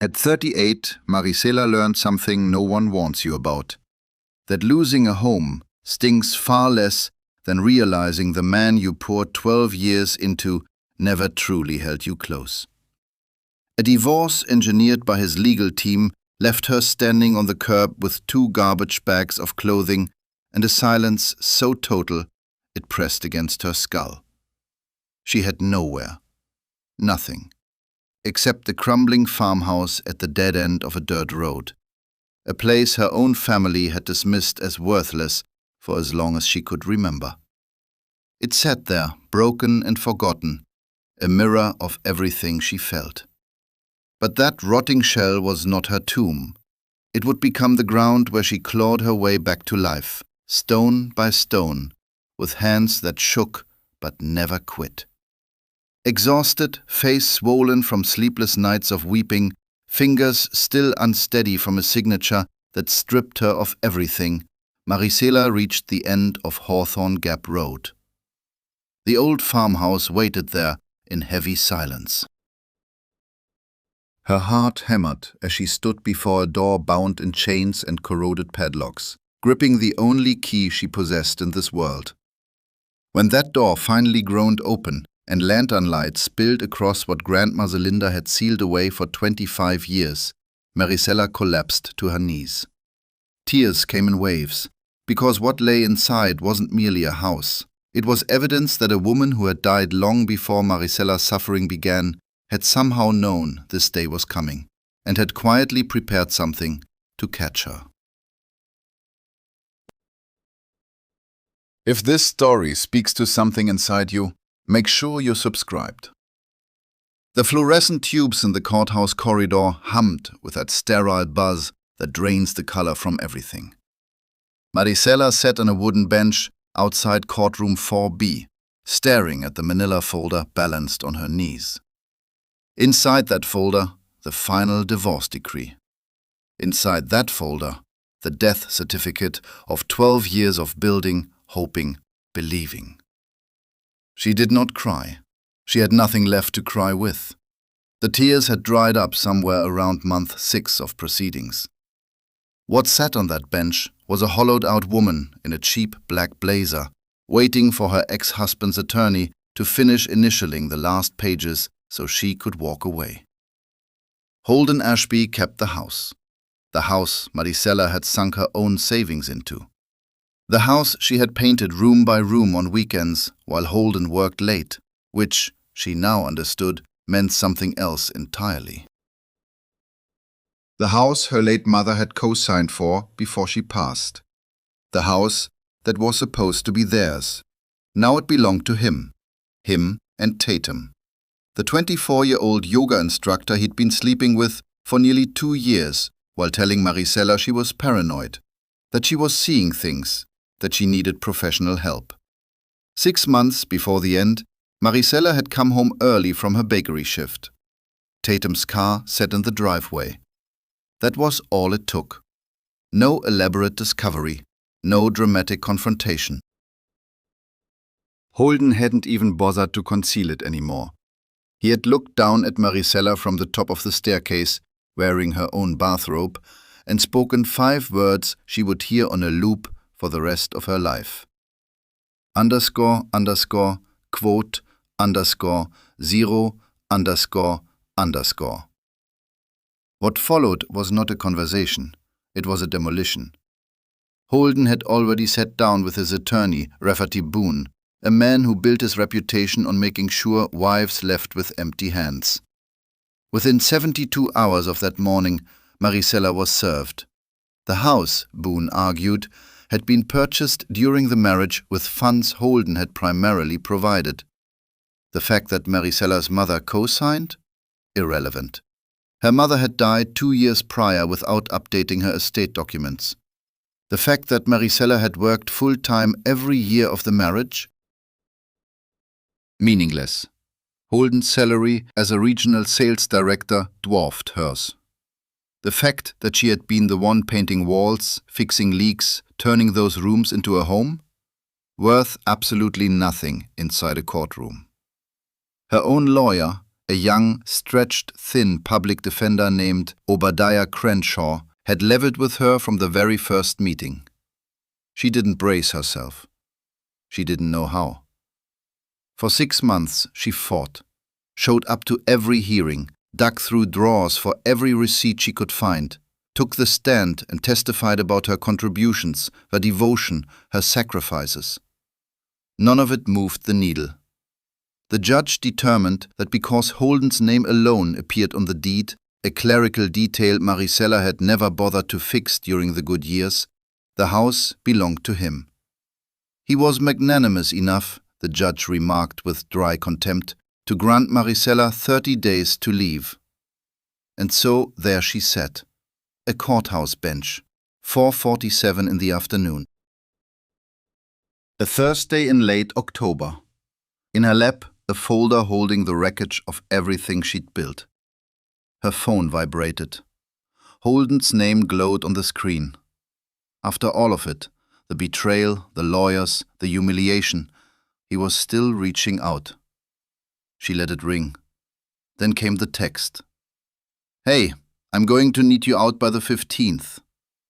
At 38, Marisela learned something no one warns you about. That losing a home stings far less than realizing the man you poured 12 years into never truly held you close. A divorce engineered by his legal team left her standing on the curb with 2 garbage bags of clothing and a silence so total it pressed against her skull. She had nowhere, nothing, except the crumbling farmhouse at the dead end of a dirt road, a place her own family had dismissed as worthless for as long as she could remember. It sat there, broken and forgotten, a mirror of everything she felt. But that rotting shell was not her tomb. It would become the ground where she clawed her way back to life, stone by stone, with hands that shook but never quit. Exhausted, face swollen from sleepless nights of weeping, fingers still unsteady from a signature that stripped her of everything, Marisela reached the end of Hawthorne Gap Road. The old farmhouse waited there in heavy silence. Her heart hammered as she stood before a door bound in chains and corroded padlocks, gripping the only key she possessed in this world. When that door finally groaned open and lantern light spilled across what Grandmother Linda had sealed away for 25 years, Marisela collapsed to her knees. Tears came in waves, because what lay inside wasn't merely a house. It was evidence that a woman who had died long before Marisela's suffering began had somehow known this day was coming, and had quietly prepared something to catch her. If this story speaks to something inside you, make sure you're subscribed. The fluorescent tubes in the courthouse corridor hummed with that sterile buzz that drains the color from everything. Marisela sat on a wooden bench outside courtroom 4B, staring at the manila folder balanced on her knees. Inside that folder, the final divorce decree. Inside that folder, the death certificate of 12 years of building, hoping, believing. She did not cry. She had nothing left to cry with. The tears had dried up somewhere around month 6 of proceedings. What sat on that bench was a hollowed-out woman in a cheap black blazer, waiting for her ex-husband's attorney to finish initialing the last pages so she could walk away. Holden Ashby kept the house Marisela had sunk her own savings into. The house she had painted room by room on weekends while Holden worked late, which, she now understood, meant something else entirely. The house her late mother had co-signed for before she passed. The house that was supposed to be theirs. Now it belonged to him and Tatum, the 24-year-old yoga instructor he'd been sleeping with for nearly 2 years while telling Marisela she was paranoid, that she was seeing things, that she needed professional help. 6 months before the end, Marisela had come home early from her bakery shift. Tatum's car sat in the driveway. That was all it took. No elaborate discovery, no dramatic confrontation. Holden hadn't even bothered to conceal it anymore. He had looked down at Marisela from the top of the staircase, wearing her own bathrobe, and spoken 5 words she would hear on a loop for the rest of her life. ___, quote, __, 0, ___. What followed was not a conversation, it was a demolition. Holden had already sat down with his attorney, Rafferty Boone, a man who built his reputation on making sure wives left with empty hands. Within 72 hours of that morning, Marisela was served. The house, Boone argued, had been purchased during the marriage with funds Holden had primarily provided. The fact that Marisela's mother co-signed? Irrelevant. Her mother had died 2 years prior without updating her estate documents. The fact that Marisela had worked full-time every year of the marriage? Meaningless. Holden's salary as a regional sales director dwarfed hers. The fact that she had been the one painting walls, fixing leaks, turning those rooms into a home? Worth absolutely nothing inside a courtroom. Her own lawyer, a young, stretched, thin public defender named Obadiah Crenshaw, had leveled with her from the very first meeting. She didn't brace herself. She didn't know how. For 6 months she fought, showed up to every hearing, dug through drawers for every receipt she could find, took the stand and testified about her contributions, her devotion, her sacrifices. None of it moved the needle. The judge determined that because Holden's name alone appeared on the deed, a clerical detail Maricela had never bothered to fix during the good years, the house belonged to him. He was magnanimous enough, the judge remarked with dry contempt, to grant Maricela 30 days to leave. And so there she sat, a courthouse bench, 4:47 in the afternoon. A Thursday in late October. In her lap, a folder holding the wreckage of everything she'd built. Her phone vibrated. Holden's name glowed on the screen. After all of it, the betrayal, the lawyers, the humiliation, he was still reaching out. She let it ring. Then came the text. "Hey, I'm going to need you out by the 15th.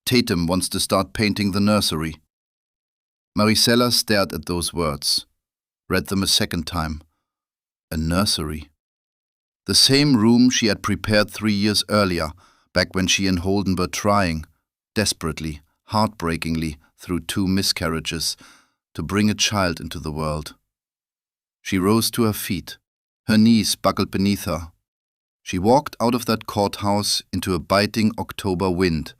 Tatum wants to start painting the nursery." Maricela stared at those words, read them a second time. A nursery. The same room she had prepared 3 years earlier, back when she and Holden were trying, desperately, heartbreakingly, through 2 miscarriages, to bring a child into the world. She rose to her feet, her knees buckled beneath her. She walked out of that courthouse into a biting October wind,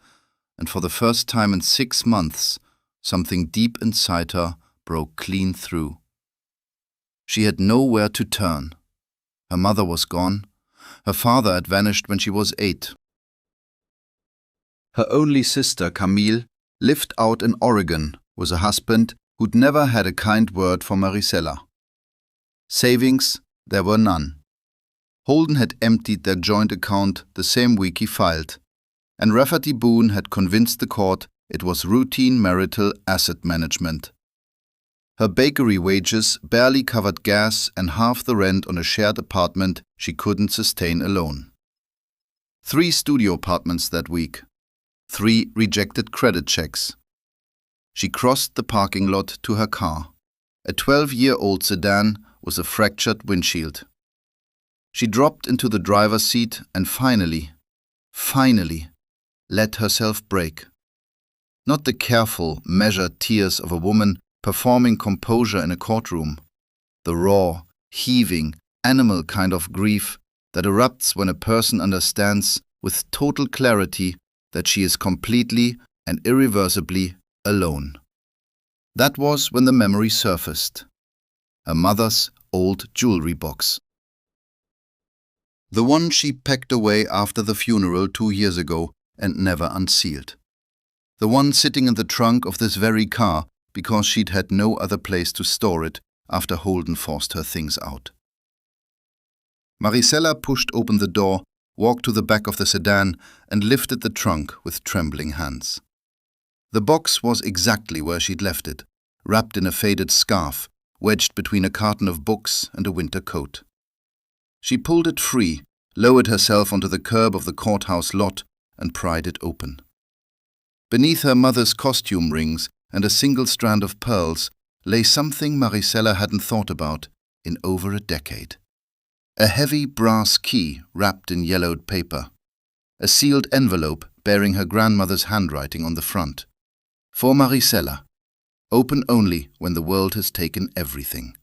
and for the first time in 6 months, something deep inside her broke clean through. She had nowhere to turn. Her mother was gone. Her father had vanished when she was 8. Her only sister, Camille, lived out in Oregon with a husband who'd never had a kind word for Maricela. Savings, there were none. Holden had emptied their joint account the same week he filed, and Rafferty Boone had convinced the court it was routine marital asset management. Her bakery wages barely covered gas and half the rent on a shared apartment she couldn't sustain alone. 3 studio apartments that week. 3 rejected credit checks. She crossed the parking lot to her car, a 12-year-old sedan with a fractured windshield. She dropped into the driver's seat and finally, let herself break. Not the careful, measured tears of a woman performing composure in a courtroom. The raw, heaving, animal kind of grief that erupts when a person understands with total clarity that she is completely and irreversibly alone. That was when the memory surfaced. Her mother's old jewelry box. The one she packed away after the funeral 2 years ago and never unsealed. The one sitting in the trunk of this very car because she'd had no other place to store it after Holden forced her things out. Maricela pushed open the door, walked to the back of the sedan, and lifted the trunk with trembling hands. The box was exactly where she'd left it, wrapped in a faded scarf, wedged between a carton of books and a winter coat. She pulled it free, lowered herself onto the curb of the courthouse lot, and pried it open. Beneath her mother's costume rings and a single strand of pearls lay something Maricela hadn't thought about in over a decade. A heavy brass key wrapped in yellowed paper. A sealed envelope bearing her grandmother's handwriting on the front. For Maricela. Open only when the world has taken everything.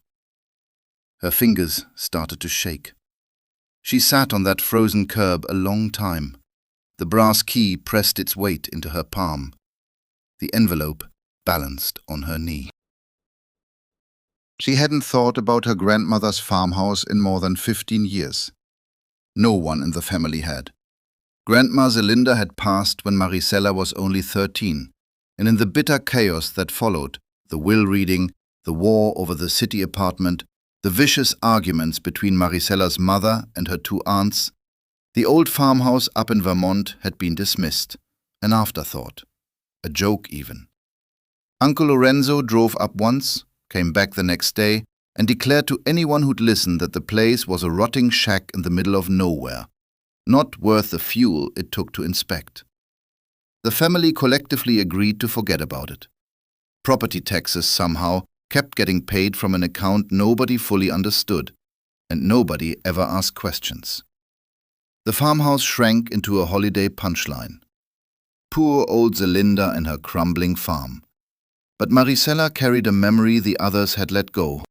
Her fingers started to shake. She sat on that frozen curb a long time. The brass key pressed its weight into her palm. The envelope balanced on her knee. She hadn't thought about her grandmother's farmhouse in more than 15 years. No one in the family had. Grandma Zelinda had passed when Maricela was only 13, and in the bitter chaos that followed, the will reading, the war over the city apartment, the vicious arguments between Maricela's mother and her 2 aunts, the old farmhouse up in Vermont had been dismissed, an afterthought, a joke even. Uncle Lorenzo drove up once, came back the next day, and declared to anyone who'd listen that the place was a rotting shack in the middle of nowhere, not worth the fuel it took to inspect. The family collectively agreed to forget about it. Property taxes somehow kept getting paid from an account nobody fully understood, and nobody ever asked questions. The farmhouse shrank into a holiday punchline. Poor old Zelinda and her crumbling farm. But Maricela carried a memory the others had let go.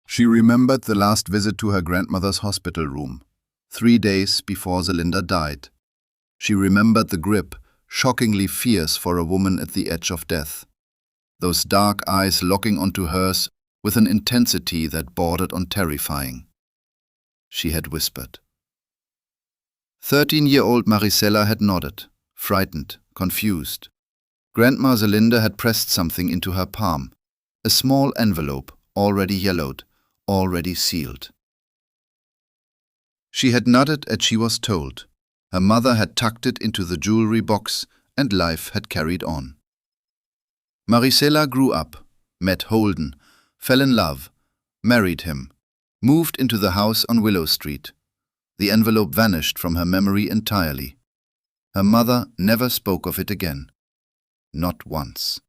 She remembered the last visit to her grandmother's hospital room, 3 days before Zelinda died. She remembered the grip, shockingly fierce for a woman at the edge of death. Those dark eyes locking onto hers with an intensity that bordered on terrifying. She had whispered. 13-year-old Maricela had nodded, frightened, confused. Grandma Zelinda had pressed something into her palm, a small envelope, already yellowed, already sealed. She had nodded as she was told. Her mother had tucked it into the jewelry box, and life had carried on. Maricela grew up, met Holden, fell in love, married him, moved into the house on Willow Street. The envelope vanished from her memory entirely. Her mother never spoke of it again. Not once.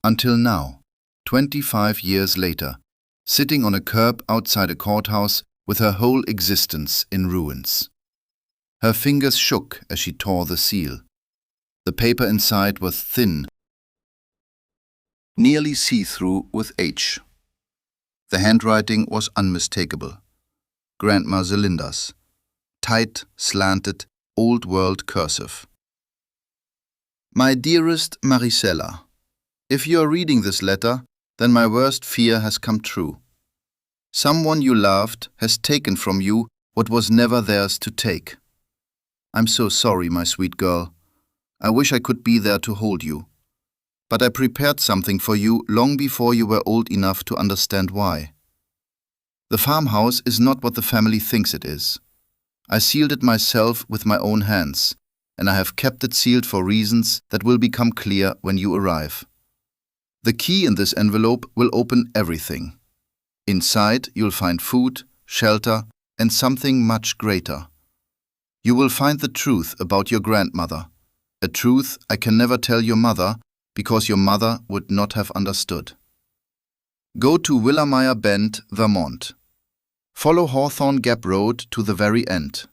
Until now, 25 years later, sitting on a curb outside a courthouse with her whole existence in ruins. Her fingers shook as she tore the seal. The paper inside was thin, nearly see-through with H. The handwriting was unmistakable. Grandma Zelinda's. Tight, slanted, old-world cursive. My dearest Maricela, if you are reading this letter, then my worst fear has come true. Someone you loved has taken from you what was never theirs to take. I'm so sorry, my sweet girl. I wish I could be there to hold you. But I prepared something for you long before you were old enough to understand why. The farmhouse is not what the family thinks it is. I sealed it myself with my own hands, and I have kept it sealed for reasons that will become clear when you arrive. The key in this envelope will open everything. Inside you'll find food, shelter, and something much greater. You will find the truth about your grandmother, a truth I can never tell your mother because your mother would not have understood. Go to Willermeyer Bend, Vermont. Follow Hawthorne Gap Road to the very end.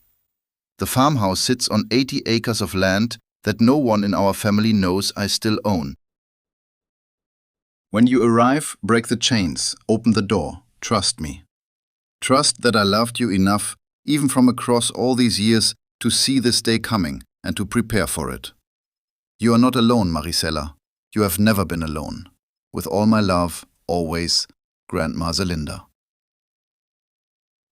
The farmhouse sits on 80 acres of land that no one in our family knows I still own. When you arrive, break the chains, open the door, trust me. Trust that I loved you enough, even from across all these years, to see this day coming and to prepare for it. You are not alone, Maricela. You have never been alone. With all my love, always, Grandma Zelinda.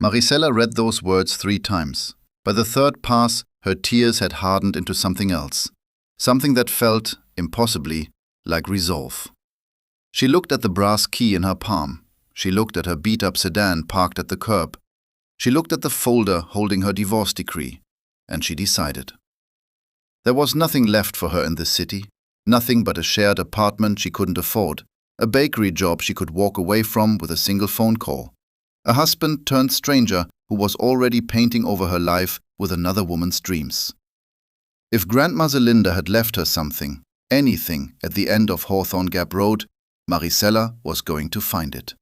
Maricela read those words 3 times. By the 3rd pass, her tears had hardened into something else. Something that felt, impossibly, like resolve. She looked at the brass key in her palm. She looked at her beat-up sedan parked at the curb. She looked at the folder holding her divorce decree. And she decided. There was nothing left for her in this city. Nothing but a shared apartment she couldn't afford. A bakery job she could walk away from with a single phone call. A husband turned stranger who was already painting over her life with another woman's dreams. If Grandma Zelinda had left her something, anything, at the end of Hawthorne Gap Road, Maricela was going to find it.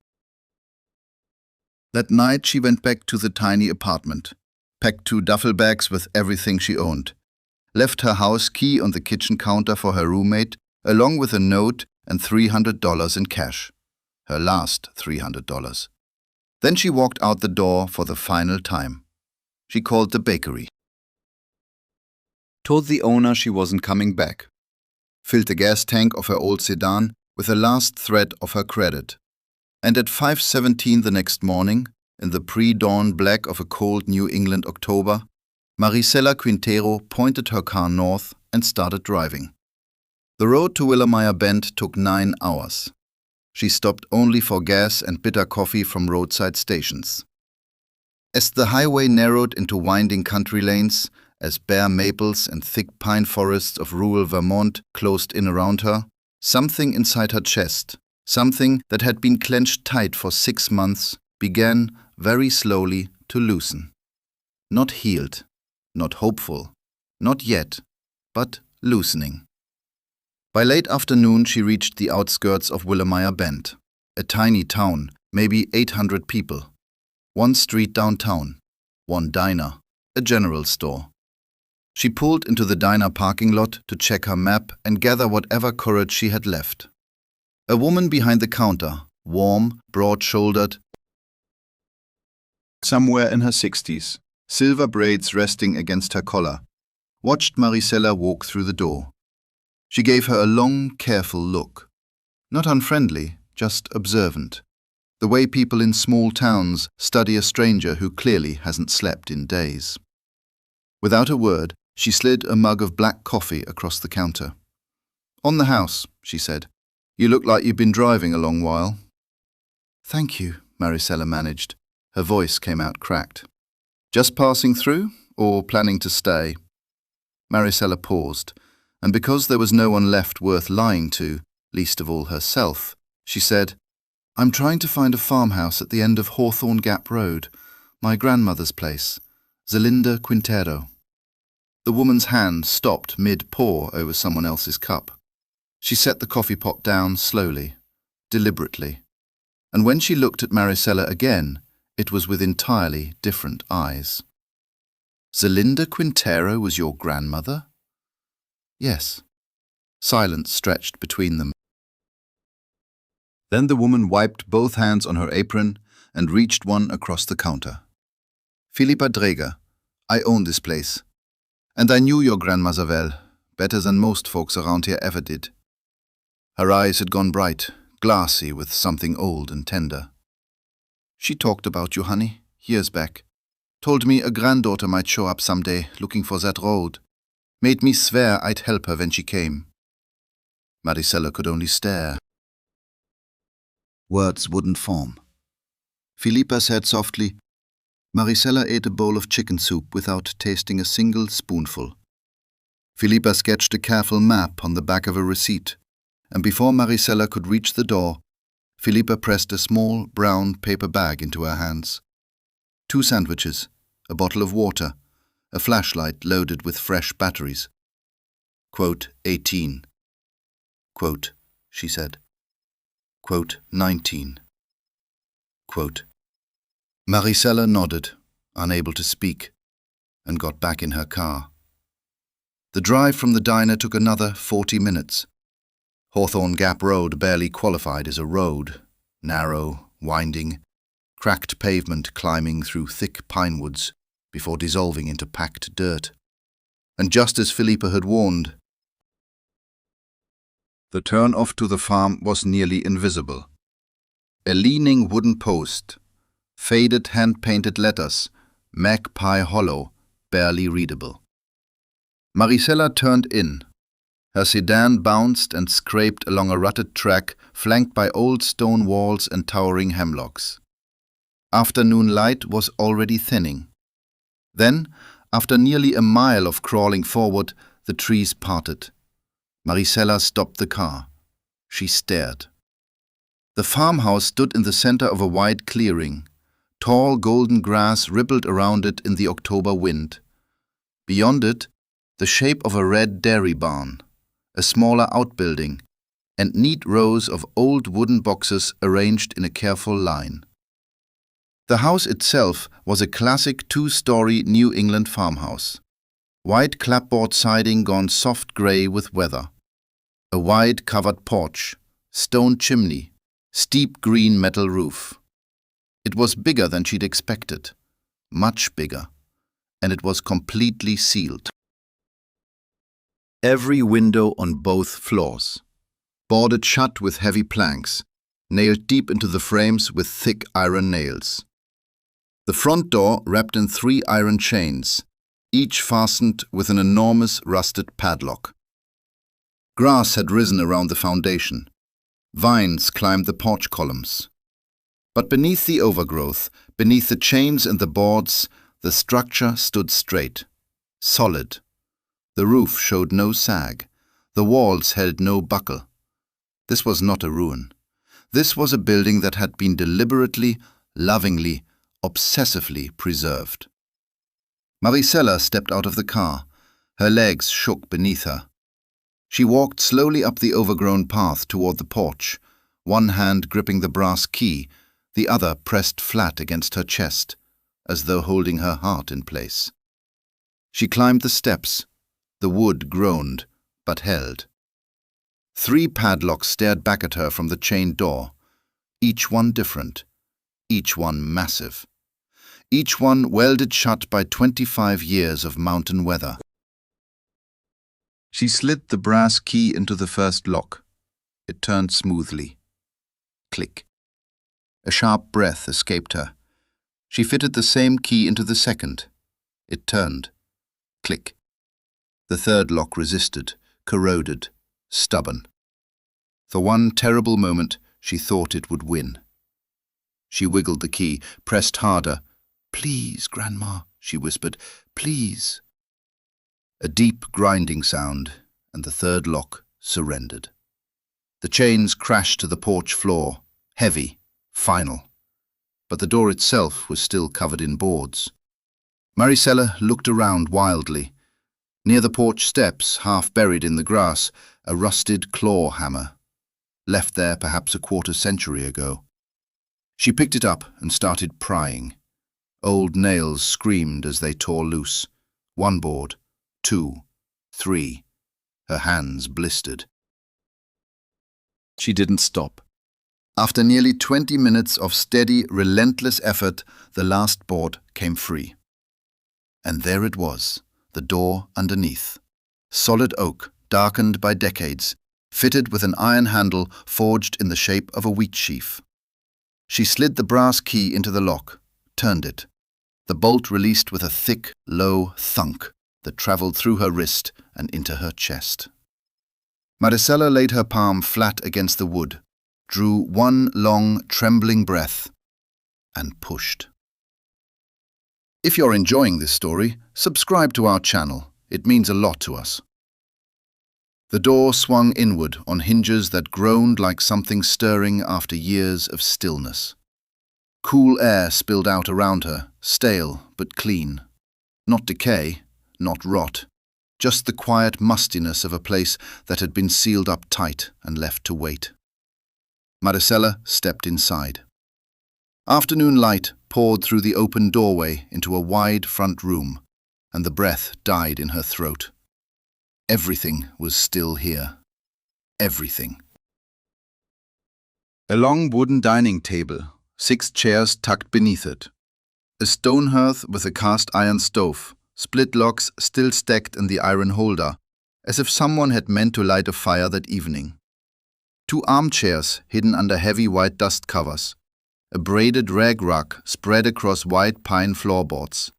That night she went back to the tiny apartment, packed 2 duffel bags with everything she owned, left her house key on the kitchen counter for her roommate, along with a note and $300 in cash. Her last $300. Then she walked out the door for the final time. She called the bakery. Told the owner she wasn't coming back. Filled the gas tank of her old sedan with the last thread of her credit. And at 5:17 the next morning, in the pre-dawn black of a cold New England October, Maricela Quintero pointed her car north and started driving. The road to Willermeyer Bend took 9 hours. She stopped only for gas and bitter coffee from roadside stations. As the highway narrowed into winding country lanes, as bare maples and thick pine forests of rural Vermont closed in around her, something inside her chest, Something that had been clenched tight for 6 months began very slowly to loosen. Not healed, not hopeful, not yet, but loosening. By late afternoon she reached the outskirts of Willemeyer Bend, a tiny town, maybe 800 people. 1 street downtown, 1 diner, a general store. She pulled into the diner parking lot to check her map and gather whatever courage she had left. A woman behind the counter, warm, broad-shouldered, somewhere in her 60s, silver braids resting against her collar, watched Maricela walk through the door. She gave her a long, careful look. Not unfriendly, just observant. The way people in small towns study a stranger who clearly hasn't slept in days. Without a word, she slid a mug of black coffee across the counter. "On the house," she said. "You look like you've been driving a long while." "Thank you," Maricela managed. Her voice came out cracked. "Just passing through, or planning to stay?" Maricela paused, and because there was no one left worth lying to, least of all herself, she said, "I'm trying to find a farmhouse at the end of Hawthorne Gap Road, my grandmother's place, Zelinda Quintero." The woman's hand stopped mid-pour over someone else's cup. She set the coffee pot down slowly, deliberately, and when she looked at Maricela again, it was with entirely different eyes. "Zelinda Quintero was your grandmother?" "Yes." Silence stretched between them. Then the woman wiped both hands on her apron and reached one across the counter. "Philippa Dreger, I own this place. And I knew your grandmother well, better than most folks around here ever did." Her eyes had gone bright, glassy with something old and tender. "She talked about you, honey, years back. Told me a granddaughter might show up someday looking for that road. Made me swear I'd help her when she came." Maricela could only stare. Words wouldn't form. Philippa said softly, Maricela ate a bowl of chicken soup without tasting a single spoonful. Philippa sketched a careful map on the back of a receipt, and before Maricela could reach the door, Philippa pressed a small brown paper bag into her hands. 2 sandwiches, a bottle of water, a flashlight loaded with fresh batteries. Quote 18. Quote, she said. Quote 19. Quote. Maricela nodded, unable to speak, and got back in her car. The drive from the diner took another 40 minutes. Hawthorne Gap Road barely qualified as a road, narrow, winding, cracked pavement climbing through thick pine woods before dissolving into packed dirt. And just as Philippa had warned, the turn-off to the farm was nearly invisible. A leaning wooden post, faded hand-painted letters, Magpie Hollow, barely readable. Maricela turned in. Her sedan bounced and scraped along a rutted track flanked by old stone walls and towering hemlocks. Afternoon light was already thinning. Then, after nearly a mile of crawling forward, the trees parted. Maricela stopped the car. She stared. The farmhouse stood in the center of a wide clearing. Tall golden grass rippled around it in the October wind. Beyond it, the shape of a red dairy barn, a smaller outbuilding, and neat rows of old wooden boxes arranged in a careful line. The house itself was a classic 2-story New England farmhouse. White clapboard siding gone soft gray with weather. A wide covered porch, stone chimney, steep green metal roof. It was bigger than she'd expected, much bigger, and it was completely sealed. Every window on both floors, boarded shut with heavy planks, nailed deep into the frames with thick iron nails. The front door wrapped in 3 iron chains, each fastened with an enormous rusted padlock. Grass had risen around the foundation. Vines climbed the porch columns. But beneath the overgrowth, beneath the chains and the boards, the structure stood straight, solid. The roof showed no sag. The walls held no buckle. This was not a ruin. This was a building that had been deliberately, lovingly, obsessively preserved. Maricela stepped out of the car. Her legs shook beneath her. She walked slowly up the overgrown path toward the porch, one hand gripping the brass key, the other pressed flat against her chest, as though holding her heart in place. She climbed the steps. The wood groaned, but held. 3 padlocks stared back at her from the chained door, each one different, each one massive, each one welded shut by 25 years of mountain weather. She slid the brass key into the first lock. It turned smoothly. Click. A sharp breath escaped her. She fitted the same key into the second. It turned. Click. The third lock resisted, corroded, stubborn. For one terrible moment, she thought it would win. She wiggled the key, pressed harder. "Please, Grandma," she whispered, "please." A deep grinding sound, and the third lock surrendered. The chains crashed to the porch floor, heavy, final. But the door itself was still covered in boards. Maricela looked around wildly. Near the porch steps, half buried in the grass, a rusted claw hammer, left there perhaps a quarter-century ago. She picked it up and started prying. Old nails screamed as they tore loose. 1 board, 2, 3. Her hands blistered. She didn't stop. After nearly 20 minutes of steady, relentless effort, the last board came free. And there it was, the door underneath. Solid oak, darkened by decades, fitted with an iron handle forged in the shape of a wheat sheaf. She slid the brass key into the lock, turned it. The bolt released with a thick, low thunk that traveled through her wrist and into her chest. Maricela laid her palm flat against the wood, drew one long, trembling breath, and pushed. If you're enjoying this story, subscribe to our channel. It means a lot to us. The door swung inward on hinges that groaned like something stirring after years of stillness. Cool air spilled out around her, stale but clean. Not decay, not rot, just the quiet mustiness of a place that had been sealed up tight and left to wait. Maricela stepped inside. Afternoon light poured through the open doorway into a wide front room, and the breath died in her throat. Everything was still here. Everything. A long wooden dining table, 6 chairs tucked beneath it. A stone hearth with a cast-iron stove, split logs still stacked in the iron holder, as if someone had meant to light a fire that evening. 2 armchairs hidden under heavy white dust covers. A braided rag rug spread across white pine floorboards.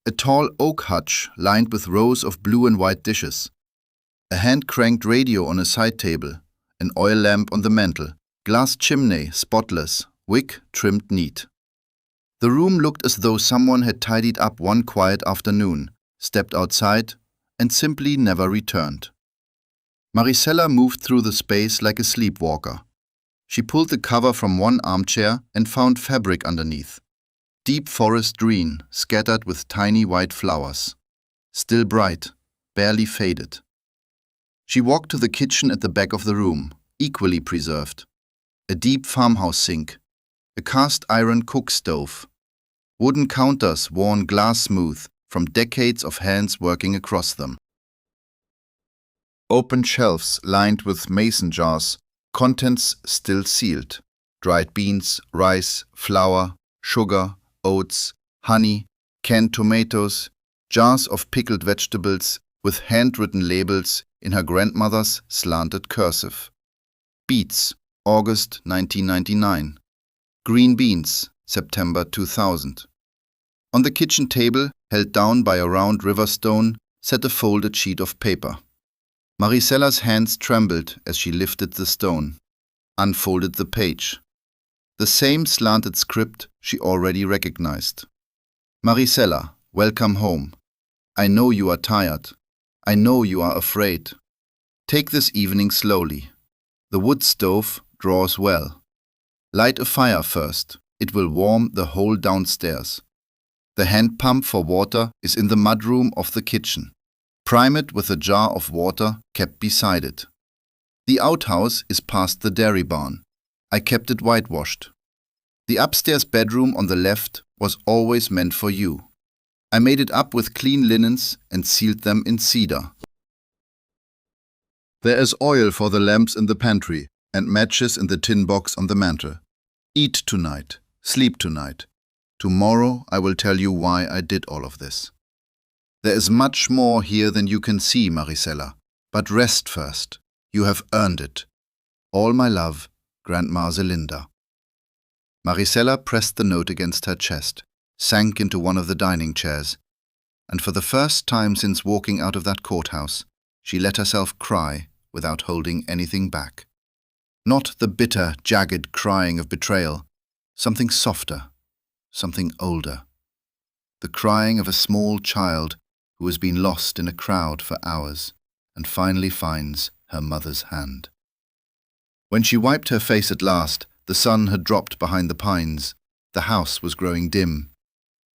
A tall oak hutch lined with rows of blue and white dishes. A hand-cranked radio on a side table, an oil lamp on the mantel, glass chimney spotless, wick trimmed neat. The room looked as though someone had tidied up one quiet afternoon, stepped outside, and simply never returned. Maricela moved through the space like a sleepwalker. She pulled the cover from one armchair and found fabric underneath. Deep forest green, scattered with tiny white flowers. Still bright, barely faded. She walked to the kitchen at the back of the room, equally preserved. A deep farmhouse sink, a cast-iron cook stove, wooden counters worn glass-smooth from decades of hands working across them. Open shelves lined with mason jars, contents still sealed. Dried beans, rice, flour, sugar, oats, honey, canned tomatoes, jars of pickled vegetables with handwritten labels in her grandmother's slanted cursive. Beets, August 1999. Green beans, September 2000. On the kitchen table, held down by a round river stone, sat a folded sheet of paper. Maricela's hands trembled as she lifted the stone, unfolded the page. The same slanted script she already recognized. Maricela, welcome home. I know you are tired. I know you are afraid. Take this evening slowly. The wood stove draws well. Light a fire first. It will warm the whole downstairs. The hand pump for water is in the mudroom of the kitchen. Prime it with a jar of water kept beside it. The outhouse is past the dairy barn. I kept it whitewashed. The upstairs bedroom on the left was always meant for you. I made it up with clean linens and sealed them in cedar. There is oil for the lamps in the pantry and matches in the tin box on the mantel. Eat tonight. Sleep tonight. Tomorrow I will tell you why I did all of this. There is much more here than you can see, Maricela. But rest first. You have earned it. All my love, Grandma Zelinda. Maricela pressed the note against her chest, sank into one of the dining chairs, and for the first time since walking out of that courthouse, she let herself cry without holding anything back. Not the bitter, jagged crying of betrayal, something softer, something older. The crying of a small child who has been lost in a crowd for hours and finally finds her mother's hand. When she wiped her face at last, the sun had dropped behind the pines. The house was growing dim.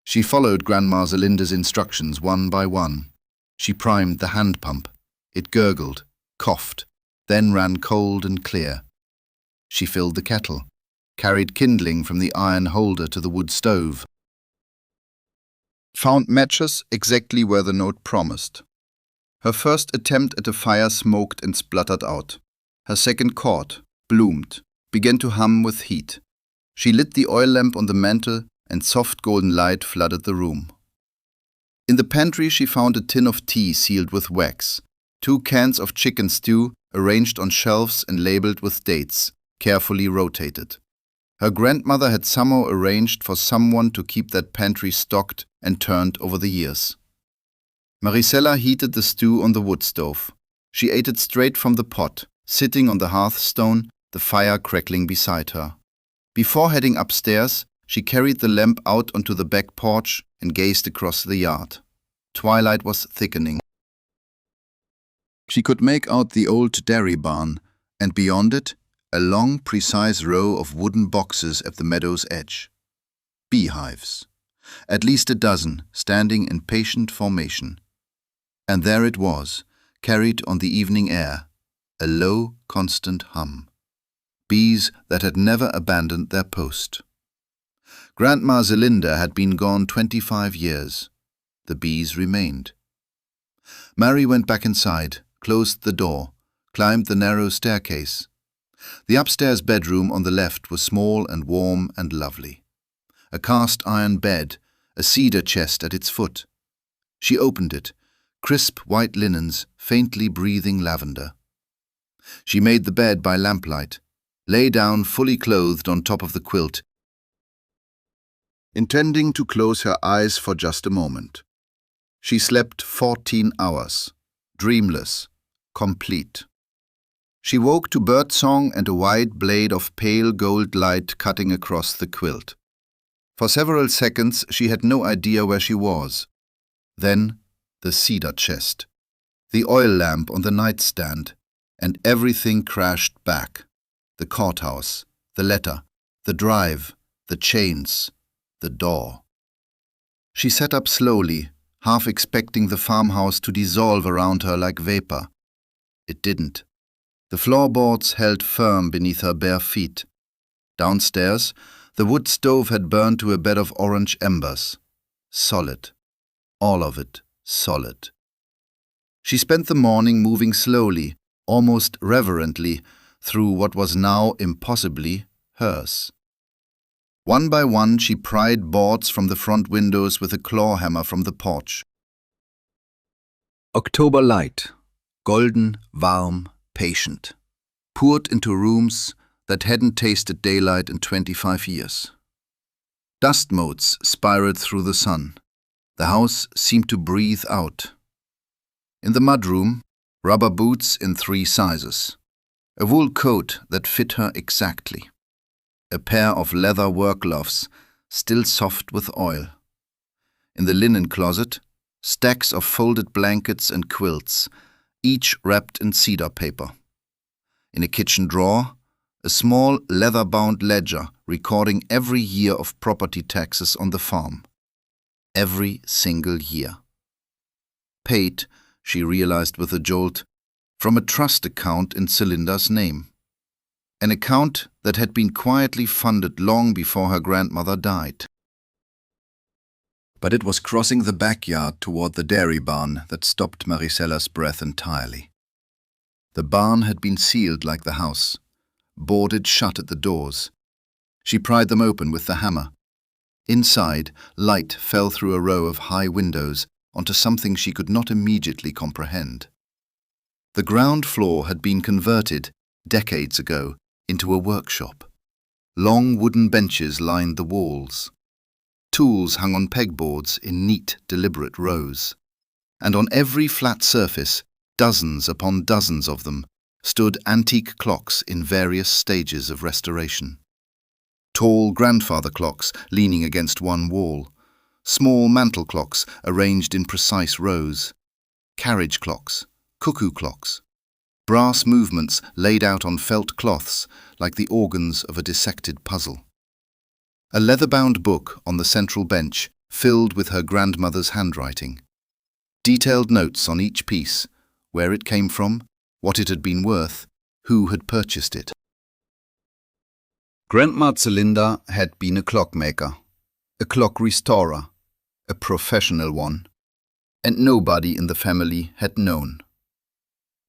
She followed Grandma Zelinda's instructions one by one. She primed the hand pump. It gurgled, coughed, then ran cold and clear. She filled the kettle, carried kindling from the iron holder to the wood stove, found matches exactly where the note promised. Her first attempt at a fire smoked and spluttered out. Her second caught, bloomed, began to hum with heat. She lit the oil lamp on the mantel and soft golden light flooded the room. In the pantry she found a tin of tea sealed with wax, 2 cans of chicken stew arranged on shelves and labeled with dates, carefully rotated. Her grandmother had somehow arranged for someone to keep that pantry stocked and turned over the years. Maricela heated the stew on the wood stove. She ate it straight from the pot, sitting on the hearthstone, the fire crackling beside her. Before heading upstairs, she carried the lamp out onto the back porch and gazed across the yard. Twilight was thickening. She could make out the old dairy barn, and beyond it, a long, precise row of wooden boxes at the meadow's edge. Beehives. At least a dozen, standing in patient formation. And there it was, carried on the evening air, a low, constant hum. Bees that had never abandoned their post. Grandma Zelinda had been gone 25 years. The bees remained. Mary went back inside, closed the door, climbed the narrow staircase. The upstairs bedroom on the left was small and warm and lovely. A cast-iron bed, a cedar chest at its foot. She opened it, crisp white linens, faintly breathing lavender. She made the bed by lamplight, lay down fully clothed on top of the quilt, intending to close her eyes for just a moment. She slept 14 hours, dreamless, complete. She woke to birdsong and a wide blade of pale gold light cutting across the quilt. For several seconds she had no idea where she was. Then the cedar chest, the oil lamp on the nightstand, and everything crashed back. The courthouse, the letter, the drive, the chains, the door. She sat up slowly, half expecting the farmhouse to dissolve around her like vapor. It didn't. The floorboards held firm beneath her bare feet. Downstairs, the wood stove had burned to a bed of orange embers. Solid. All of it solid. She spent the morning moving slowly, almost reverently, through what was now impossibly hers. One by one she pried boards from the front windows with a claw hammer from the porch. October light, golden, warm, patient, poured into rooms that hadn't tasted daylight in 25 years. Dust motes spiraled through the sun. The house seemed to breathe out. In the mudroom, rubber boots in 3 sizes. A wool coat that fit her exactly. A pair of leather work gloves, still soft with oil. In the linen closet, stacks of folded blankets and quilts, each wrapped in cedar paper. In a kitchen drawer, a small leather-bound ledger recording every year of property taxes on the farm. Every single year. Paid, she realized with a jolt, from a trust account in Celinda's name. An account that had been quietly funded long before her grandmother died. But it was crossing the backyard toward the dairy barn that stopped Maricella's breath entirely. The barn had been sealed like the house, boarded shut at the doors. She pried them open with the hammer. Inside, light fell through a row of high windows onto something she could not immediately comprehend. The ground floor had been converted, decades ago, into a workshop. Long wooden benches lined the walls. Tools hung on pegboards in neat, deliberate rows. And on every flat surface, dozens upon dozens of them, stood antique clocks in various stages of restoration. Tall grandfather clocks leaning against one wall, small mantel clocks arranged in precise rows, carriage clocks, cuckoo clocks, brass movements laid out on felt cloths like the organs of a dissected puzzle. A leather-bound book on the central bench filled with her grandmother's handwriting. Detailed notes on each piece, where it came from, what it had been worth, who had purchased it. Grandma Celinda had been a clockmaker, a clock restorer, a professional one, and nobody in the family had known.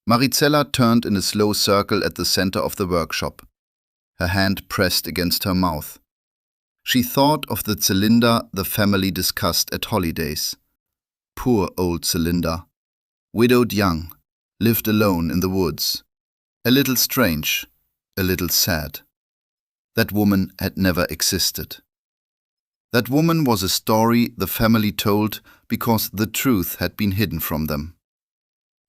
Maricela turned in a slow circle at the center of the workshop, her hand pressed against her mouth. She thought of the Celinda the family discussed at holidays. Poor old Celinda, widowed young, lived alone in the woods. A little strange, a little sad. That woman had never existed. That woman was a story the family told because the truth had been hidden from them.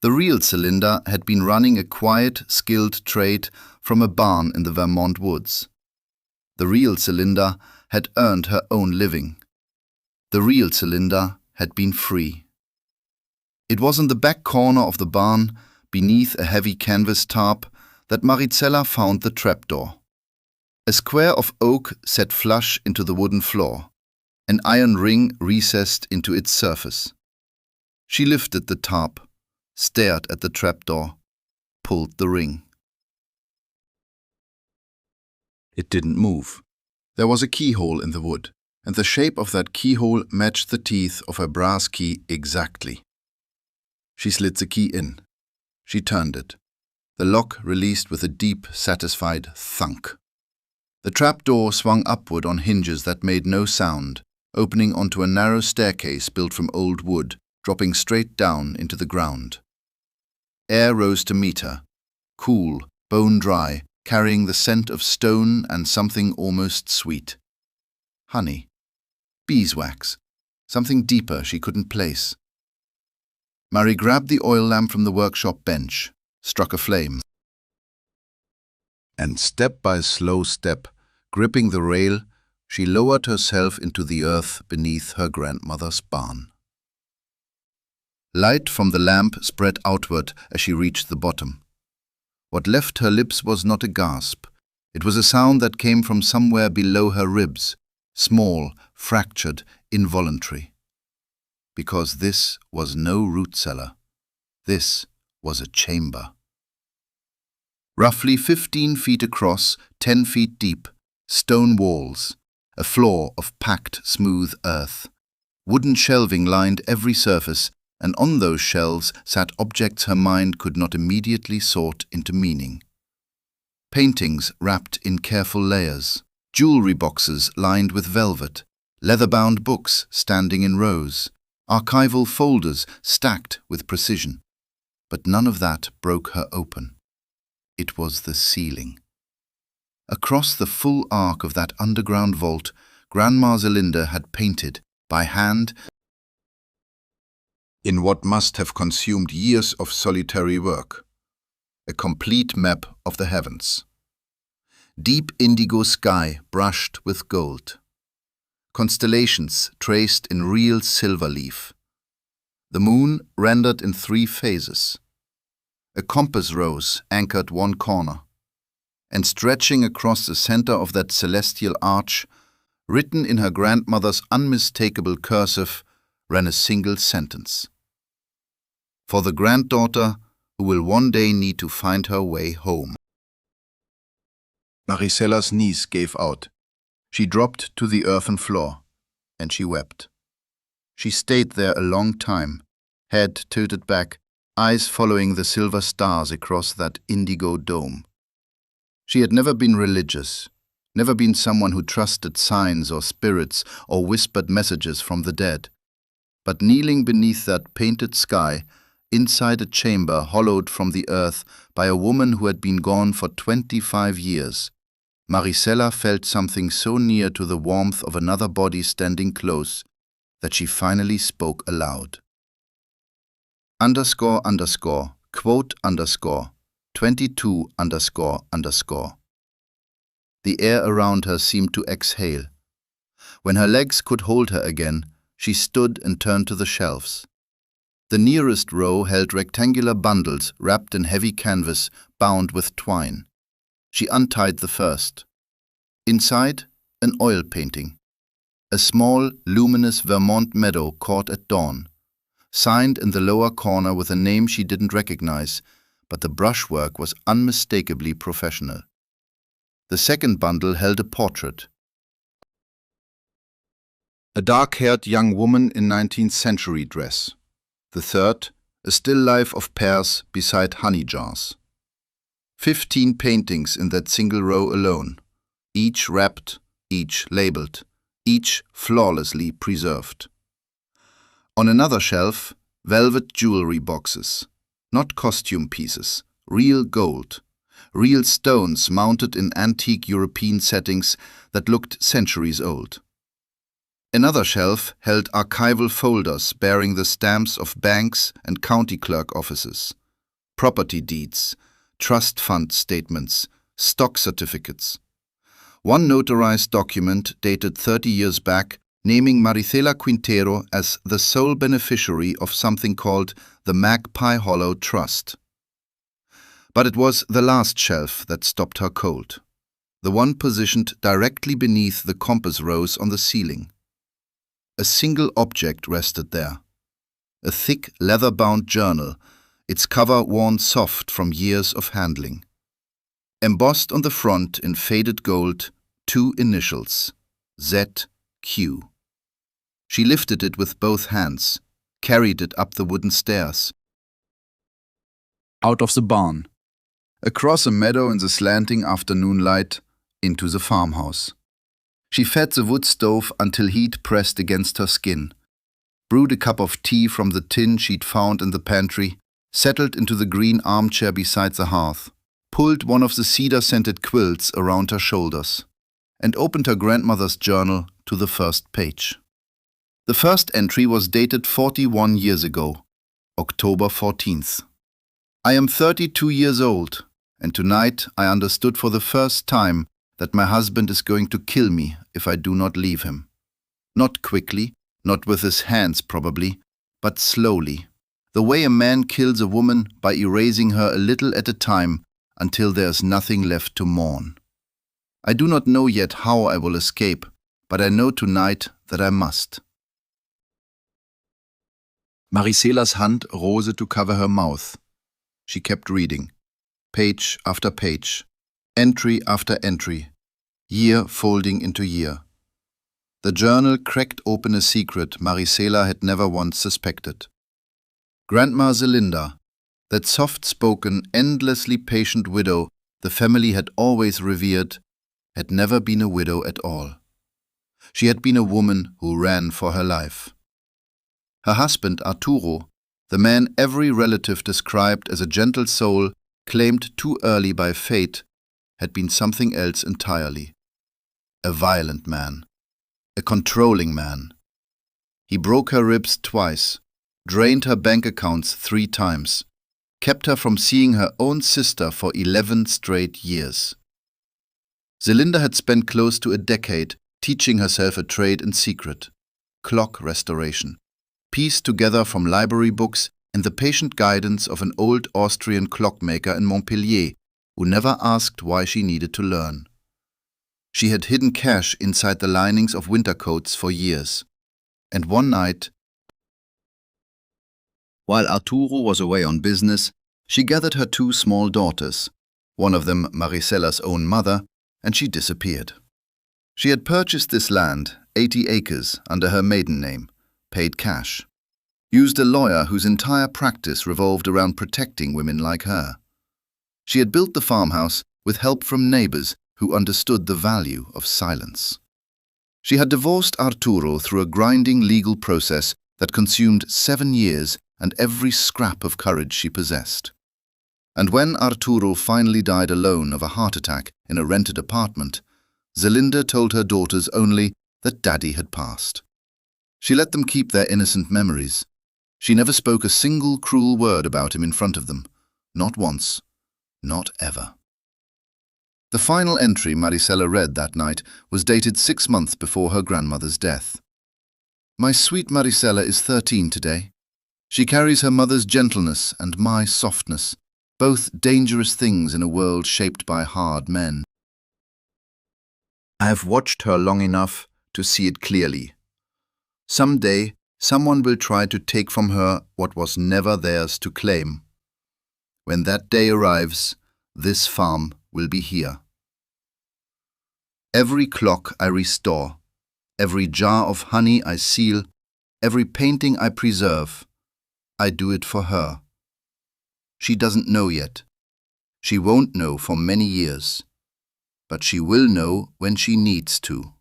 The real Celinda had been running a quiet, skilled trade from a barn in the Vermont woods. The real Celinda had earned her own living. The real Celinda had been free. It was in the back corner of the barn, beneath a heavy canvas tarp, that Maricela found the trapdoor. A square of oak set flush into the wooden floor, an iron ring recessed into its surface. She lifted the tarp, stared at the trapdoor, pulled the ring. It didn't move. There was a keyhole in the wood, and the shape of that keyhole matched the teeth of her brass key exactly. She slid the key in. She turned it. The lock released with a deep, satisfied thunk. The trapdoor swung upward on hinges that made no sound, opening onto a narrow staircase built from old wood, dropping straight down into the ground. Air rose to meet her, cool, bone-dry, carrying the scent of stone and something almost sweet. Honey. Beeswax. Something deeper she couldn't place. Marie grabbed the oil lamp from the workshop bench, struck a flame, and step by slow step, gripping the rail, she lowered herself into the earth beneath her grandmother's barn. Light from the lamp spread outward as she reached the bottom. What left her lips was not a gasp. It was a sound that came from somewhere below her ribs, small, fractured, involuntary. Because this was no root cellar. This was a chamber. Roughly 15 feet across, 10 feet deep, stone walls, a floor of packed, smooth earth. Wooden shelving lined every surface, and on those shelves sat objects her mind could not immediately sort into meaning. Paintings wrapped in careful layers, jewelry boxes lined with velvet, leather-bound books standing in rows, archival folders stacked with precision. But none of that broke her open. It was the ceiling. Across the full arc of that underground vault, Grandma Celinda had painted, by hand, in what must have consumed years of solitary work, a complete map of the heavens. Deep indigo sky brushed with gold. Constellations traced in real silver leaf. The moon rendered in 3 phases. A compass rose anchored one corner. and stretching across the center of that celestial arch, written in her grandmother's unmistakable cursive, ran a single sentence. For the granddaughter who will one day need to find her way home. Maricella's knees gave out. She dropped to the earthen floor, and she wept. She stayed there a long time, head tilted back, eyes following the silver stars across that indigo dome. She had never been religious, never been someone who trusted signs or spirits or whispered messages from the dead. But kneeling beneath that painted sky, inside a chamber hollowed from the earth by a woman who had been gone for 25 years, Maricela felt something so near to the warmth of another body standing close that she finally spoke aloud. __, quote _ 22 __. The air around her seemed to exhale. When her legs could hold her again, she stood and turned to the shelves. The nearest row held rectangular bundles wrapped in heavy canvas, bound with twine. She untied the first. Inside, an oil painting. A small, luminous Vermont meadow caught at dawn, signed in the lower corner with a name she didn't recognize, but the brushwork was unmistakably professional. The second bundle held a portrait. A dark-haired young woman in 19th century dress. The third, a still life of pears beside honey jars. 15 paintings in that single row alone, each wrapped, each labeled, each flawlessly preserved. On another shelf, velvet jewelry boxes, not costume pieces, real gold, real stones mounted in antique European settings that looked centuries old. Another shelf held archival folders bearing the stamps of banks and county clerk offices, property deeds, trust fund statements, stock certificates. One notarized document dated 30 years back naming Maricela Quintero as the sole beneficiary of something called the Magpie Hollow Trust. But it was the last shelf that stopped her cold, the one positioned directly beneath the compass rose on the ceiling. A single object rested there, a thick leather-bound journal, its cover worn soft from years of handling. Embossed on the front in faded gold, 2 initials, ZQ. She lifted it with both hands, carried it up the wooden stairs. Out of the barn, across a meadow in the slanting afternoon light, into the farmhouse. She fed the wood stove until heat pressed against her skin, brewed a cup of tea from the tin she'd found in the pantry, settled into the green armchair beside the hearth, pulled one of the cedar-scented quilts around her shoulders, and opened her grandmother's journal to the first page. The first entry was dated 41 years ago, October 14th. I am 32 years old, and tonight I understood for the first time that my husband is going to kill me if I do not leave him. Not quickly, not with his hands probably, but slowly, the way a man kills a woman by erasing her a little at a time until there is nothing left to mourn. I do not know yet how I will escape, but I know tonight that I must. Maricela's hand rose to cover her mouth. She kept reading, page after page, entry after entry, year folding into year. The journal cracked open a secret Maricela had never once suspected. Grandma Zelinda, that soft-spoken, endlessly patient widow the family had always revered, had never been a widow at all. She had been a woman who ran for her life. Her husband, Arturo, the man every relative described as a gentle soul claimed too early by fate, had been something else entirely. A violent man. A controlling man. He broke her ribs twice, drained her bank accounts 3 times, kept her from seeing her own sister for 11 straight years. Zelinda had spent close to a decade teaching herself a trade in secret, clock restoration, pieced together from library books and the patient guidance of an old Austrian clockmaker in Montpellier who never asked why she needed to learn. She had hidden cash inside the linings of winter coats for years. And one night, while Arturo was away on business, she gathered her 2 small daughters, one of them Maricella's own mother, and she disappeared. She had purchased this land, 80 acres, under her maiden name, paid cash, used a lawyer whose entire practice revolved around protecting women like her. She had built the farmhouse with help from neighbors who understood the value of silence. She had divorced Arturo through a grinding legal process that consumed 7 years and every scrap of courage she possessed. And when Arturo finally died alone of a heart attack in a rented apartment, Zelinda told her daughters only that Daddy had passed. She let them keep their innocent memories. She never spoke a single cruel word about him in front of them. Not once. Not ever. The final entry Maricela read that night was dated 6 months before her grandmother's death. My sweet Maricela is 13 today. She carries her mother's gentleness and my softness, both dangerous things in a world shaped by hard men. I have watched her long enough to see it clearly. Someday, someone will try to take from her what was never theirs to claim. When that day arrives, this farm will be here. Every clock I restore, every jar of honey I seal, every painting I preserve, I do it for her. She doesn't know yet. She won't know for many years. But she will know when she needs to.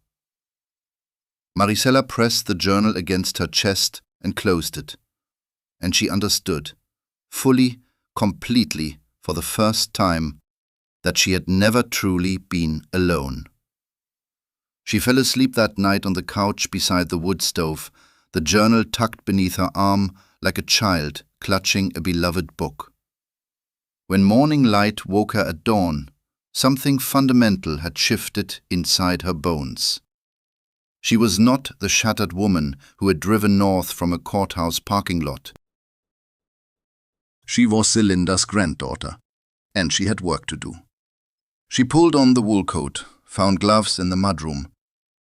Maricela pressed the journal against her chest and closed it. And she understood, fully, completely, for the first time, that she had never truly been alone. She fell asleep that night on the couch beside the wood stove, the journal tucked beneath her arm like a child clutching a beloved book. When morning light woke her at dawn, something fundamental had shifted inside her bones. She was not the shattered woman who had driven north from a courthouse parking lot. She was Zelinda's granddaughter, and she had work to do. She pulled on the wool coat, found gloves in the mudroom,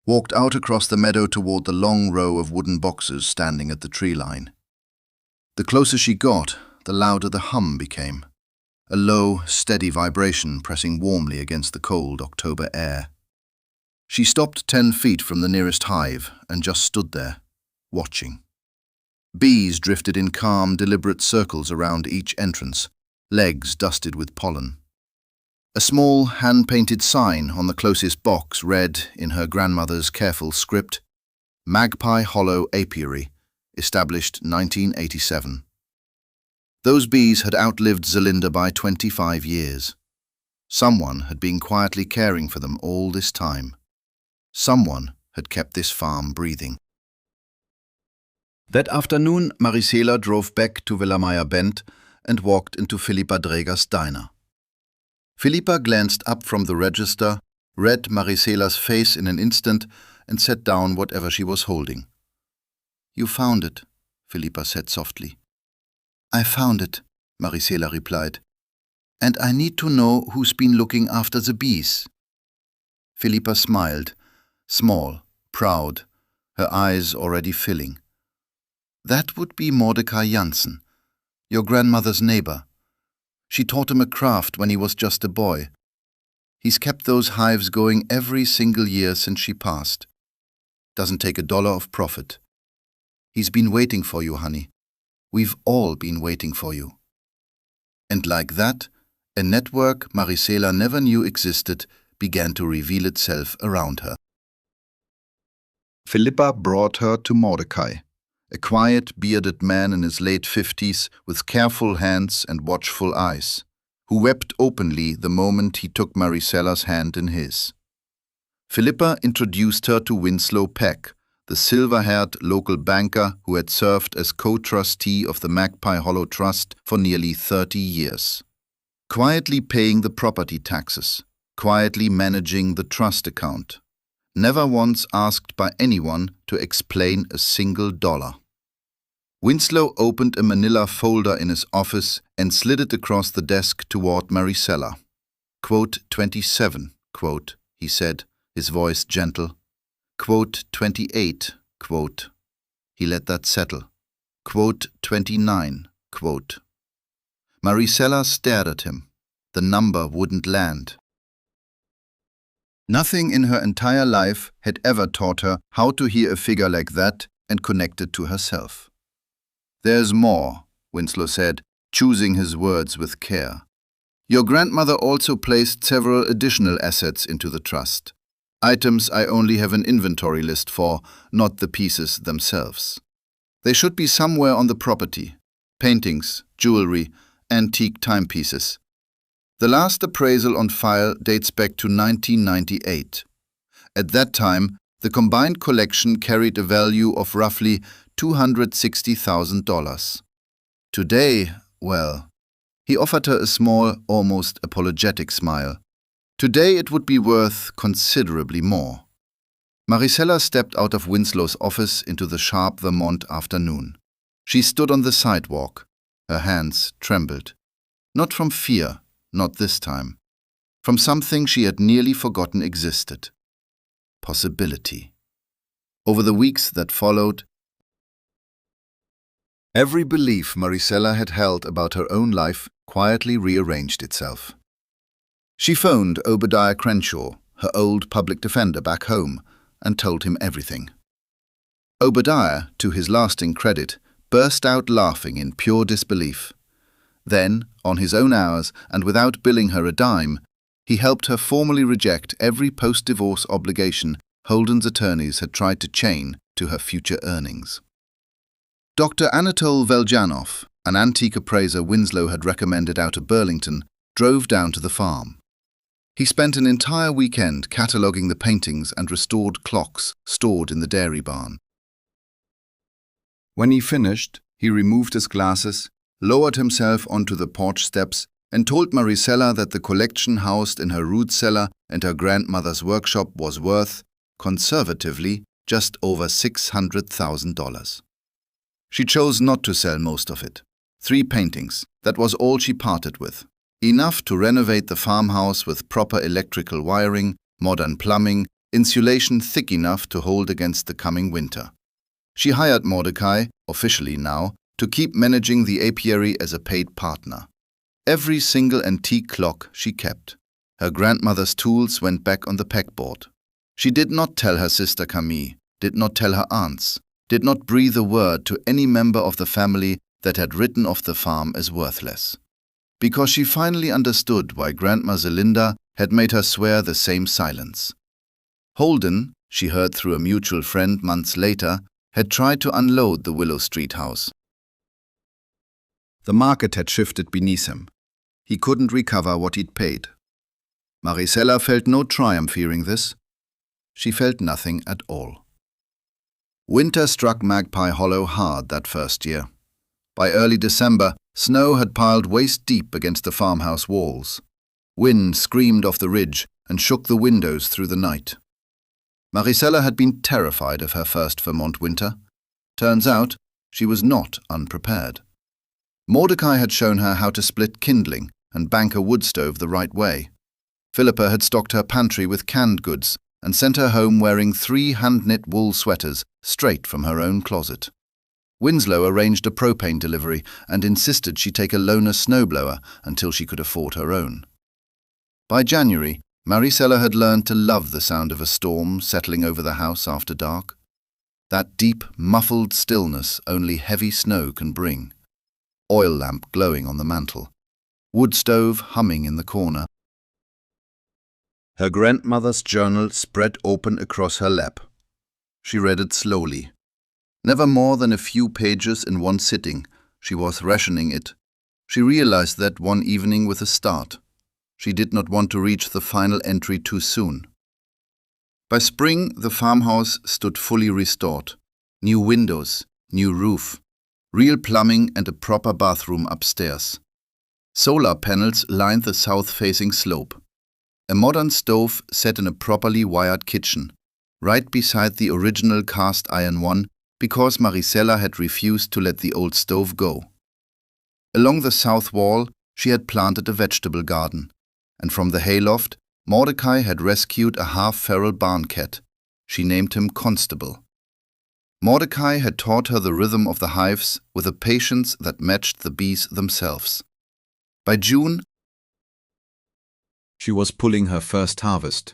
walked out across the meadow toward the long row of wooden boxes standing at the tree line. The closer she got, the louder the hum became. A low, steady vibration pressing warmly against the cold October air. She stopped 10 feet from the nearest hive and just stood there, watching. Bees drifted in calm, deliberate circles around each entrance, legs dusted with pollen. A small, hand-painted sign on the closest box read, in her grandmother's careful script, Magpie Hollow Apiary, established 1987. Those bees had outlived Zelinda by 25 years. Someone had been quietly caring for them all this time. Someone had kept this farm breathing. That afternoon, Maricela drove back to Villa Meyer Bend and walked into Philippa Dreger's diner. Philippa glanced up from the register, read Maricela's face in an instant, and set down whatever she was holding. You found it, Philippa said softly. I found it, Maricela replied. And I need to know who's been looking after the bees. Philippa smiled, small, proud, her eyes already filling. That would be Mordecai Janssen, your grandmother's neighbor. She taught him a craft when he was just a boy. He's kept those hives going every single year since she passed. Doesn't take $1 of profit. He's been waiting for you, honey. We've all been waiting for you. And like that, a network Maricela never knew existed began to reveal itself around her. Philippa brought her to Mordecai, a quiet, bearded man in his late 50s with careful hands and watchful eyes, who wept openly the moment he took Maricela's hand in his. Philippa introduced her to Winslow Peck, the silver-haired local banker who had served as co-trustee of the Magpie Hollow Trust for nearly 30 years. Quietly paying the property taxes, quietly managing the trust account, never once asked by anyone to explain a single dollar. Winslow opened a manila folder in his office and slid it across the desk toward Maricela. Quote 27, quote, he said, his voice gentle. Quote 28, quote. He let that settle. Quote 29, quote. Maricela stared at him. The number wouldn't land. Nothing in her entire life had ever taught her how to hear a figure like that and connect it to herself. "There's more," Winslow said, choosing his words with care. "Your grandmother also placed several additional assets into the trust. Items I only have an inventory list for, not the pieces themselves. They should be somewhere on the property. Paintings, jewelry, antique timepieces. The last appraisal on file dates back to 1998. At that time, the combined collection carried a value of roughly $260,000. Today, well," he offered her a small, almost apologetic smile. "Today it would be worth considerably more." Maricela stepped out of Winslow's office into the sharp Vermont afternoon. She stood on the sidewalk. Her hands trembled. Not from fear, not this time. From something she had nearly forgotten existed. Possibility. Over the weeks that followed, every belief Maricela had held about her own life quietly rearranged itself. She phoned Obadiah Crenshaw, her old public defender back home, and told him everything. Obadiah, to his lasting credit, burst out laughing in pure disbelief. Then, on his own hours and without billing her a dime, he helped her formally reject every post-divorce obligation Holden's attorneys had tried to chain to her future earnings. Dr. Anatole Veljanov, an antique appraiser Winslow had recommended out of Burlington, drove down to the farm. He spent an entire weekend cataloguing the paintings and restored clocks stored in the dairy barn. When he finished, he removed his glasses, lowered himself onto the porch steps, and told Maricela that the collection housed in her root cellar and her grandmother's workshop was worth, conservatively, just over $600,000. She chose not to sell most of it. 3 paintings, that was all she parted with. Enough to renovate the farmhouse with proper electrical wiring, modern plumbing, insulation thick enough to hold against the coming winter. She hired Mordecai, officially now, to keep managing the apiary as a paid partner. Every single antique clock she kept. Her grandmother's tools went back on the pegboard. She did not tell her sister Camille, did not tell her aunts, did not breathe a word to any member of the family that had written off the farm as worthless. Because she finally understood why Grandma Zelinda had made her swear the same silence. Holden, she heard through a mutual friend months later, had tried to unload the Willow Street house. The market had shifted beneath him. He couldn't recover what he'd paid. Maricela felt no triumph hearing this. She felt nothing at all. Winter struck Magpie Hollow hard that first year. By early December, snow had piled waist-deep against the farmhouse walls. Wind screamed off the ridge and shook the windows through the night. Maricela had been terrified of her first Vermont winter. Turns out, she was not unprepared. Mordecai had shown her how to split kindling and bank a wood stove the right way. Philippa had stocked her pantry with canned goods and sent her home wearing 3 hand-knit wool sweaters straight from her own closet. Winslow arranged a propane delivery and insisted she take a loaner snowblower until she could afford her own. By January, Maricela had learned to love the sound of a storm settling over the house after dark. That deep, muffled stillness only heavy snow can bring. Oil lamp glowing on the mantel. Wood stove humming in the corner. Her grandmother's journal spread open across her lap. She read it slowly. Never more than a few pages in one sitting. She was rationing it. She realized that one evening with a start. She did not want to reach the final entry too soon. By spring, the farmhouse stood fully restored. New windows, new roof, real plumbing and a proper bathroom upstairs. Solar panels lined the south-facing slope. A modern stove set in a properly wired kitchen, right beside the original cast-iron one, because Maricela had refused to let the old stove go. Along the south wall, she had planted a vegetable garden, and from the hayloft, Mordecai had rescued a half-feral barn cat. She named him Constable. Mordecai had taught her the rhythm of the hives with a patience that matched the bees themselves. By June, she was pulling her first harvest.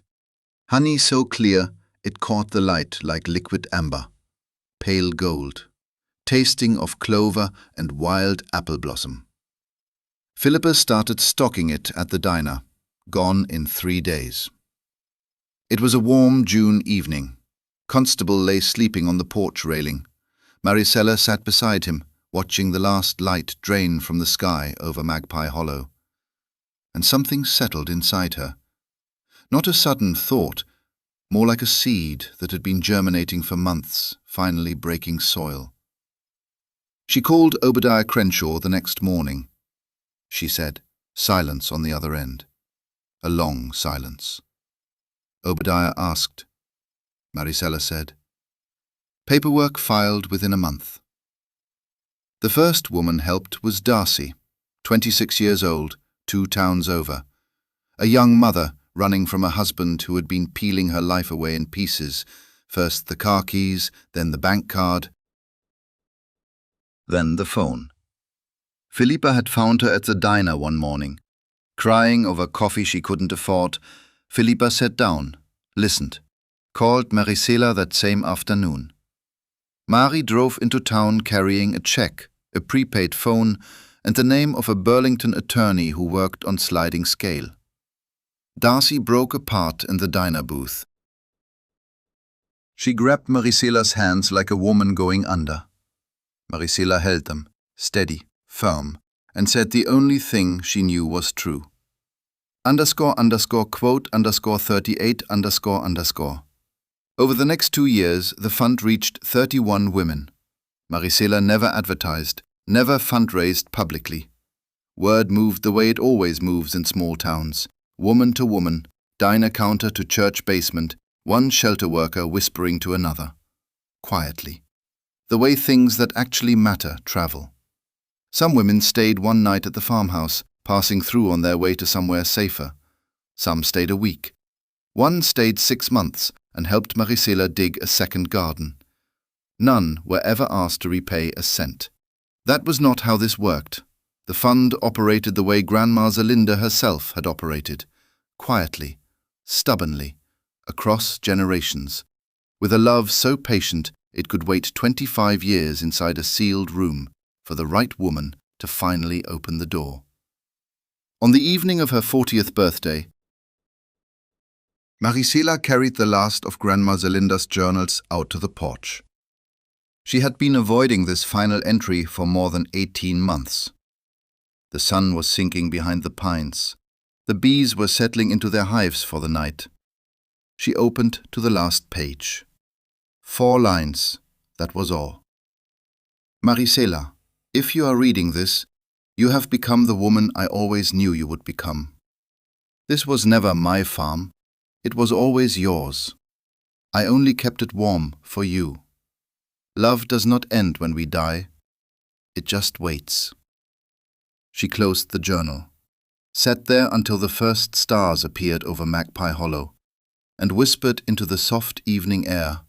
Honey so clear it caught the light like liquid amber, pale gold, tasting of clover and wild apple blossom. Philippa started stocking it at the diner, gone in 3 days. It was a warm June evening. Constable lay sleeping on the porch railing. Maricela sat beside him, watching the last light drain from the sky over Magpie Hollow. And something settled inside her. Not a sudden thought, more like a seed that had been germinating for months, finally breaking soil. She called Obadiah Crenshaw the next morning. She said, silence on the other end. A long silence. Obadiah asked. Maricela said. Paperwork filed within a month. The first woman helped was Darcy, 26 years old, 2 towns over. A young mother running from a husband who had been peeling her life away in pieces, first the car keys, then the bank card, then the phone. Philippa had found her at the diner one morning. Crying over coffee she couldn't afford, Philippa sat down, listened, called Maricela that same afternoon. Mari drove into town carrying a check, a prepaid phone, and the name of a Burlington attorney who worked on sliding scale. Darcy broke apart in the diner booth. She grabbed Maricela's hands like a woman going under. Maricela held them, steady, firm, and said the only thing she knew was true. __quote_38___. Over the next 2 years, the fund reached 31 women. Maricela never advertised, never fundraised publicly. Word moved the way it always moves in small towns, woman to woman, diner counter to church basement, one shelter worker whispering to another. Quietly. The way things that actually matter travel. Some women stayed one night at the farmhouse, passing through on their way to somewhere safer. Some stayed a week. One stayed 6 months and helped Maricela dig a second garden. None were ever asked to repay a cent. That was not how this worked. The fund operated the way Grandma Zelinda herself had operated, quietly, stubbornly, across generations, with a love so patient it could wait 25 years inside a sealed room for the right woman to finally open the door. On the evening of her 40th birthday, Maricela carried the last of Grandma Zelinda's journals out to the porch. She had been avoiding this final entry for more than 18 months. The sun was sinking behind the pines. The bees were settling into their hives for the night. She opened to the last page. 4 lines, that was all. Maricela, if you are reading this, you have become the woman I always knew you would become. This was never my farm. It was always yours. I only kept it warm for you. Love does not end when we die. It just waits. She closed the journal, sat there until the first stars appeared over Magpie Hollow, and whispered into the soft evening air,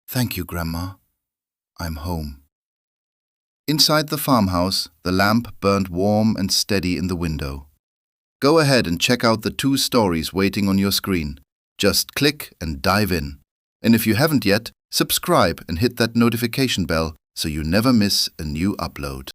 "Thank you, Grandma. I'm home." Inside the farmhouse, the lamp burned warm and steady in the window. Go ahead and check out the 2 stories waiting on your screen. Just click and dive in. And if you haven't yet, subscribe and hit that notification bell so you never miss a new upload.